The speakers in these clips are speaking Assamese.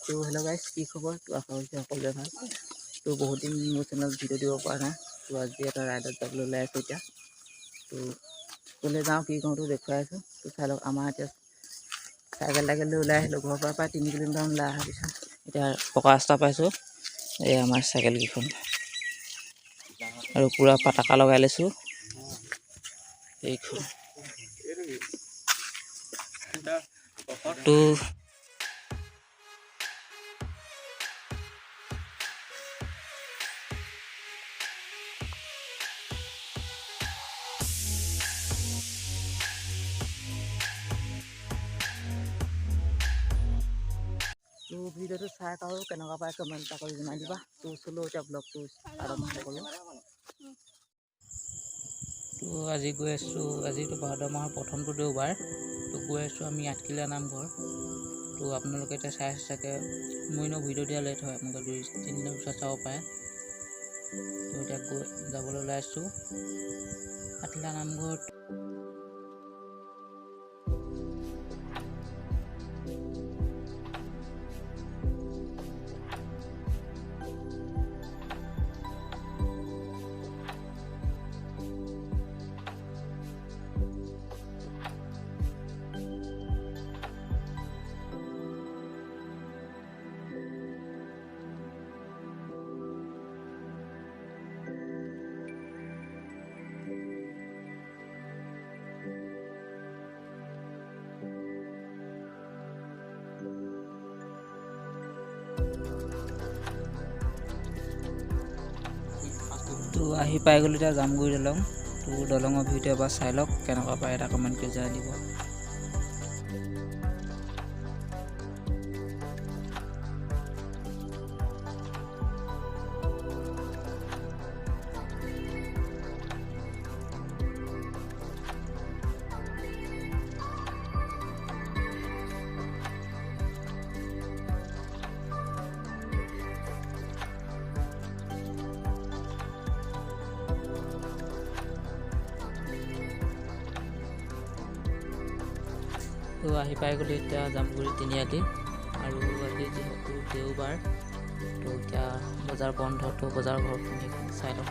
তো হেল্ল' গাইছ, কি খবৰ? তো আশা কৰিছোঁ সকলোৱে ভাল। তো বহুত দিন মোৰ চেনেলত ভিডিঅ' দিব পৰা নাই। তো আজি এটা ৰাইডত যাবলৈ ওলাই আছোঁ এতিয়া। তো ক'লৈ যাওঁ কি কৰোঁ তো দেখুৱাই আছোঁ। তো চাই লওক, আমাৰ এতিয়া চাইকেল লৈ ওলাই আহিলোঁ। ঘৰৰ পৰা প্ৰায় 3 কিলোমিটাৰমান ওলাই অহাৰ পিছত এতিয়া পকা ৰাস্তা পাইছোঁ। এই আমাৰ চাইকেলকেইখন আৰু পূৰা পতাকা লগাই লৈছোঁ এইখন। তো ভিডিঅ'টো চাই আৰু কেনেকুৱা পায় কমেণ্ট এটা কৰি জনাই দিবা। তো চলো এতিয়া ব্লগটো আৰম্ভ কৰোঁ। তো আজি গৈ আছোঁ, আজিতো ভাদ মাহৰ প্ৰথমটো দেওবাৰ। তো গৈ আছোঁ আমি আঠখিলীয়া নামঘৰ। তো আপোনালোকে এতিয়া চাই আছে চাগে, মই এনেও ভিডিঅ' দিয়া লেট হয়, আপোনালোকে 2-3 দিনৰ পিছত চাব পাৰে। তো এতিয়া যাবলৈ ওলাই আছোঁ আঠখিলীয়া নামঘৰত। তো আহি পাই গ'লোঁ এতিয়া জামগুৰি দলং। তো দলঙৰ ভিডিঅ' এবাৰ চাই লওক, কেনেকুৱা পায় এটা কমেণ্ট কৰি জনাই দিব। তো আহি পাই গ'লোঁ এতিয়া জামগুৰি তিনিআলি। আৰু আজি যিহেতু দেওবাৰ, তো এতিয়া বজাৰ বন্ধ। তো বজাৰ ঘৰখিনি চাই লওক।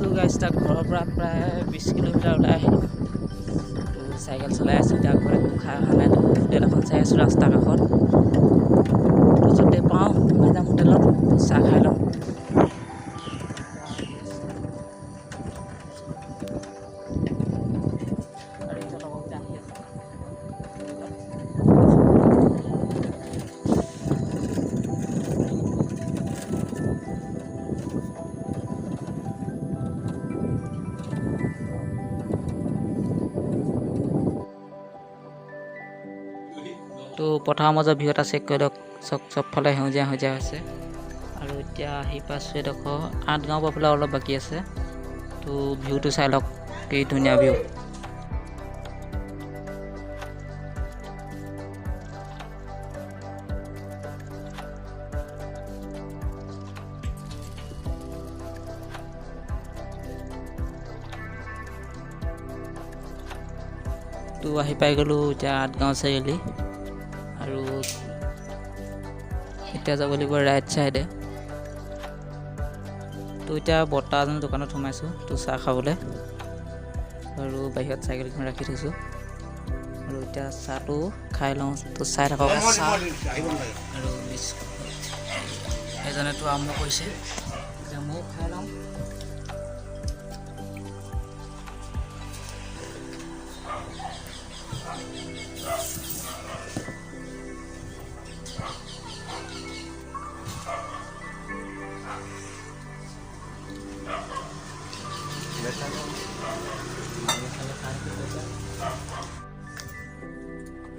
তো গাইছ, তাক ঘৰৰ পৰা প্ৰায় 20 কিলোমিটাৰ ওলাই আহিলোঁ। তো চাইকেল চলাই আছোঁ এতিয়া। ঘৰত একো খাই অহা নাই। তো হোটেল এখন চাই আছোঁ ৰাস্তাৰ কাষত। তো য'তে পাওঁ সোমাই যাম হোটেলত, চাহ খাই লওঁ। তো পথাৰৰ মাজৰ ভিউ এটা চেক কৰি লওক, চবফালে সেউজীয়া হৈছে। আৰু এতিয়া আহি পাইছোঁ এডোখৰ 8 গাঁও পাবলৈ অলপ বাকী আছে। তো ভিউটো চাই লওক, কি ধুনীয়া ভিউ। তো আহি পাই গ'লোঁ এতিয়া 8 গাঁও চাৰিআলি। আৰু এতিয়া যাব লাগিব ৰাইট চাইডে। তো এতিয়া বৰ্তা এজনৰ দোকানত সোমাইছোঁ, তো চাহ খাবলৈ। আৰু বাহিৰত চাইকেলখন ৰাখি থৈছোঁ। আৰু এতিয়া চাহটো খাই লওঁ। তো চাই থাকক চাহ আৰু বিস্কুট। এজনেতো আৰম্ভ কৰিছে, এতিয়া ময়ো খাই লওঁ।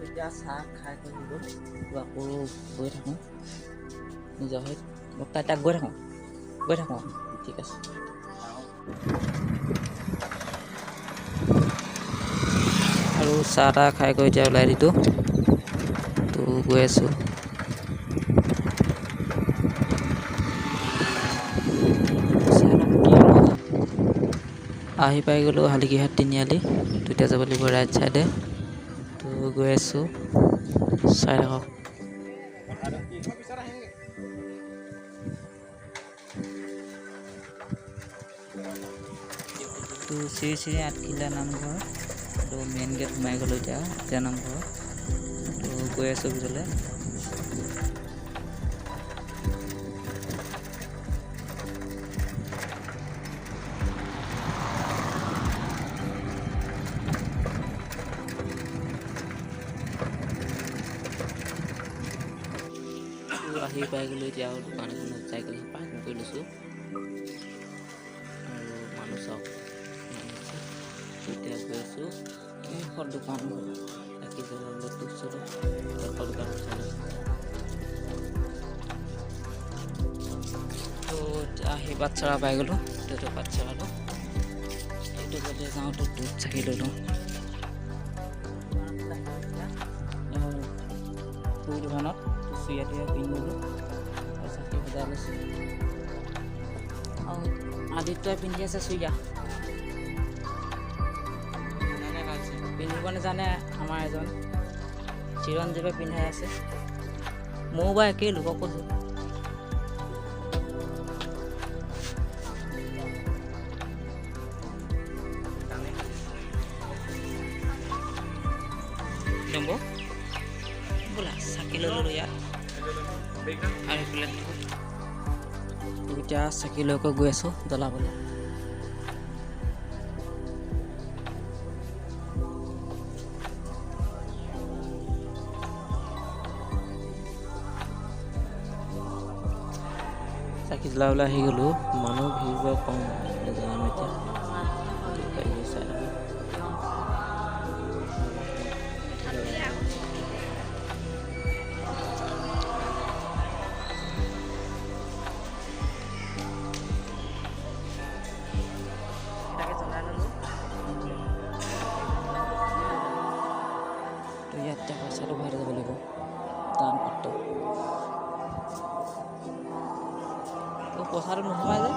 এতিয়া চাহ খাই কৰি থাকি গ'ল তো আকৌ গৈ থাকোঁ নিজৰ হৈ তাক গৈ থাকোঁ ঠিক আছে। আৰু চাহ তাহ খাই গৈ এতিয়া ওলাই দিলোঁ তো গৈ আছোঁ। আহি পাই গ'লোঁ শালিকীহাট তিনিআলি তো এতিয়া যাব লাগিব ৰাইট চাইডে তো গৈ আছোঁ চাই থাকক। তো শ্ৰী আঠখিলীয়া নামঘৰ তো মেইন গেট সোমাই গ'লোঁ এতিয়া নামঘৰ তো গৈ আছোঁ ভিতৰলৈ। আহি পাই গ'লোঁ এতিয়া আৰু দোকান এখনত চাইকেল পাৰ্কিং কৰি লৈছোঁ আৰু মানুহ চাওক এতিয়া গৈ আছোঁ এইখন দোকান ৰাখি জ্বলাবলৈ দোকান চালোঁ তো এতিয়া সেই বাটচৰা পাই গ'লোঁ এইটো বাটচৰাটো এইটো গ'লে যাওঁতো দুধ চাকি ল'লোঁ তোৰ দোকানত চুইয়াটো পিন্ধিলোঁ চাকি বজাই লৈছোঁ আৰু আদিত্যই পিন্ধি আছে চুইয়া পিন্ধিব নাজানে আমাৰ এজন চিৰঞ্জীৱে পিন্ধাই আছে ময়ো বা একেই লোকক কৈছোঁ বোলা চাকি ল'লোঁ ইয়াত আৰু এইফালে এতিয়া চাকিলৈকে গৈ আছোঁ জ্বলাবলৈ। চাকি জ্বলাবলৈ আহি গ'লোঁ মানুহ ভিৰ বৰ কম নাজানো এতিয়া চাই থাকোঁ। তো ইয়াত পইচাটো ভৰাই যাব লাগিব দান পাত্ৰ তো পইচাটো নোসোমাই যে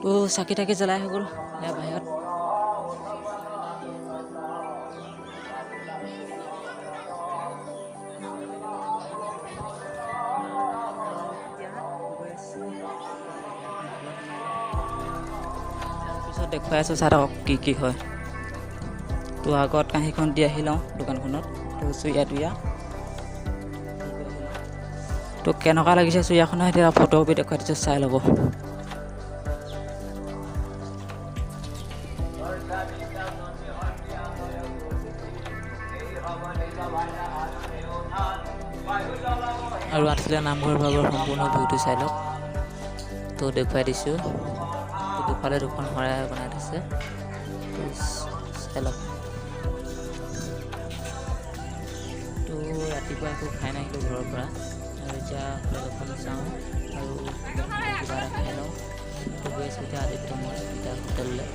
তো চাকি তাকি জ্বলাই হৈ গ'ল এয়া বাহিৰত পিছত দেখুৱাই আছোঁ চাই থাকক কি হয়। তো আগত কাঁহীখন দি আহি লওঁ দোকানখনত তো চুইয়া তো কেনেকুৱা লাগিছে চুইয়াখনৰ এতিয়া ফটো কপি দেখুৱাই দিছোঁ চাই ল'ব। আৰু আঠখিলীয়া নামঘৰ ভাগৰ সম্পূৰ্ণ ভিউটো চাই লওক তো দেখুৱাই দিছোঁ দুফালে দুখন শৰাই বনাই দিছে চাই লওক। তো ৰাতিপুৱা একো খাই নাহিলোঁ ঘৰৰ পৰা আৰু এতিয়া হোটেলখন চাওঁ আৰু কিবা এটা খাই লওঁ তো গৈ আছোঁ এতিয়া আদিত্য মই এতিয়া হোটেললৈ।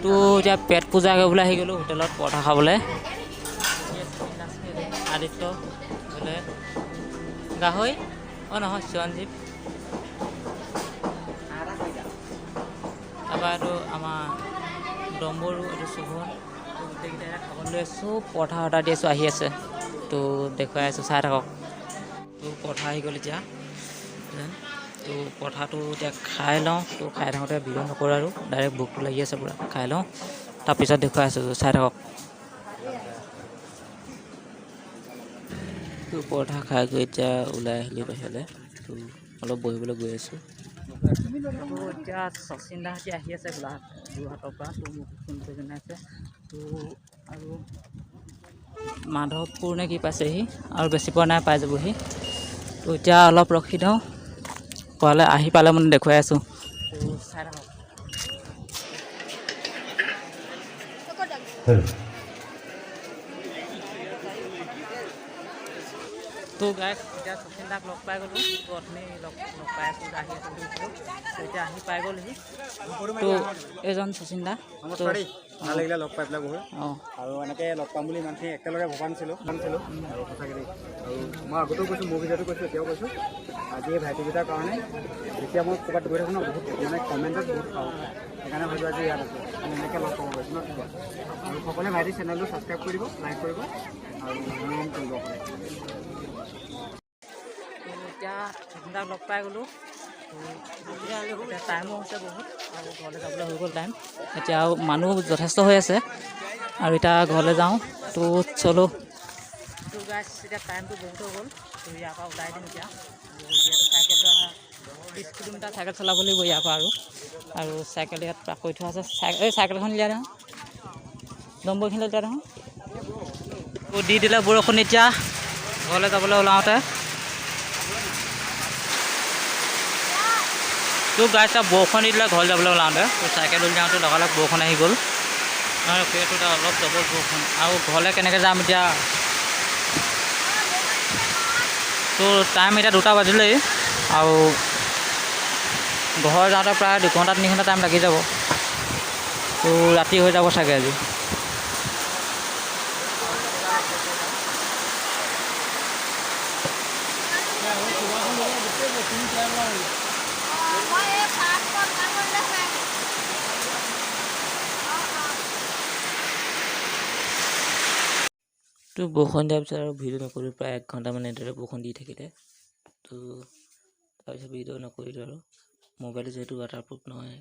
তো এতিয়া পেট পূজা কৰিবলৈ আহি গ'লোঁ হোটেলত পৰঠা খাবলৈ আদিত্য বোলে গাহৰি নহয় চিৰঞ্জীৱ তাৰপৰা এইটো আমাৰ ডম্বৰু এইটো চুভন গোটেইকেইটাই খাবলৈ চব পৰঠা অৰ্ডাৰ দি আছোঁ আহি আছে তো দেখুৱাই আছোঁ চাই থাকক। তো পৰঠা আহি গ'ল এতিয়া তো পৰঠাটো এতিয়া খাই লওঁ তো খাই থাকোঁতে ভিডিঅ' নকৰোঁ আৰু ডাইৰেক্ট ভোকটো লাগি আছে পূৰা খাই লওঁ তাৰপিছত দেখুৱাই আছোঁ চাই থাকক। তো পৰঠা খাই গৈ এতিয়া ওলাই আহিলোঁ বাহিৰলৈ তো অলপ বহিবলৈ গৈ আছোঁ। তো এতিয়া শচীন দাহঁতি আহি আছে যোৰহাটৰ পৰা। তো মোক ফোন কৰি জনাইছে। তো আৰু মাধৱপুৰ নে কি পাইছেহি, আৰু বেছি পোৱা নাই, পাই যাবহি। তো এতিয়া অলপ ৰখি দিওঁ, পোৱালে আহি পালে মানে দেখুৱাই আছোঁ। তো চাই থাকক। তো গাইছ, এতিয়া শচীন দাক লগ পাই গ'লোঁ। তো অথনি লগ পাই আছোঁ, আহি আছে বুলি কৈছিলোঁ। তো এতিয়া আহি পাই গ'লহি। তো এইজন শচীন দা। তো ভাল লাগিলে লগ পাই পেলাই বহুত। অঁ, আৰু এনেকৈ লগ পাম বুলি ইমানখিনি একেলগে ভবা নাছিলোঁ আৰু সঁচাকৈ দেই। আৰু মই আগতেও কৈছোঁ, মোৰ ভিডিঅ'টো কৈছোঁ, এতিয়াও কৈছোঁ, আজি এই ভাইটিকেইটাৰ কাৰণে যেতিয়া মই ক'ৰবাত গৈ থাকোঁ ন, বহুত মানে কমেণ্টত বহুত পাওঁ। সেইকাৰণে হয়তো আজি ইয়াত আছোঁ, আমি এনেকৈ লগ পাব পাৰিছোঁ ন তেতিয়া। আৰু সকলোৱে ভাইটিৰ চেনেলটো ছাবস্ক্ৰাইব কৰিব, লাইক কৰিব আৰু মৰম কৰিব। এতিয়া শচীন দাক লগ পাই গ'লোঁ। এতিয়া টাইমো হৈছে বহুত, আৰু ঘৰলৈ যাবলৈ হৈ গ'ল টাইম। এতিয়া আৰু মানুহ যথেষ্ট হৈ আছে, আৰু এতিয়া ঘৰলৈ যাওঁ। তো চলো। তো গাইছ, এতিয়া টাইমটো বহুত হৈ গ'ল। তো ইয়াৰ পৰা ওলাই দিম এতিয়া। যিহেতু চাইকেলটো 30 কিলোমিটাৰ চাইকেল চলাব লাগিব ইয়াৰ পৰা। আৰু চাইকেল ইয়াত পাৰ্ক কৰি থোৱা আছে। এই চাইকেলখন উলিয়াই দেখোন, নম্বৰখিনি উলিয়াই দেখোন। তো দি দিলে বৰষুণ। এতিয়া ঘৰলৈ যাবলৈ ওলাওঁতে তো গাইছ, বৰষুণ দি দিলে ঘৰলৈ যাবলৈ ওলাওঁতে। তো চাইকেল উলিয়াওঁতে লগালগ বৰষুণ আহি গ'ল। আৰু সেইটো এটা অলপ ডবল বৰষুণ। আৰু ঘৰলৈ কেনেকৈ যাম এতিয়া। তো টাইম এতিয়া 2টা বাজিলেই, আৰু ঘৰ যাওঁতে প্ৰায় 2 ঘণ্টা 3 ঘণ্টা টাইম লাগি যাব। তো ৰাতি হৈ যাব চাগে আজি। তো বৰষুণ দিয়াৰ পিছত আৰু ভিডিঅ' নকৰিলোঁ, প্ৰায় 1 ঘণ্টামান এনেদৰে বৰষুণ দি থাকিলে। তো তাৰপিছত ভিডিঅ' নকৰিলোঁ আৰু। মোবাইলটো যিহেতু ৱাটাৰপ্ৰুফ নহয়,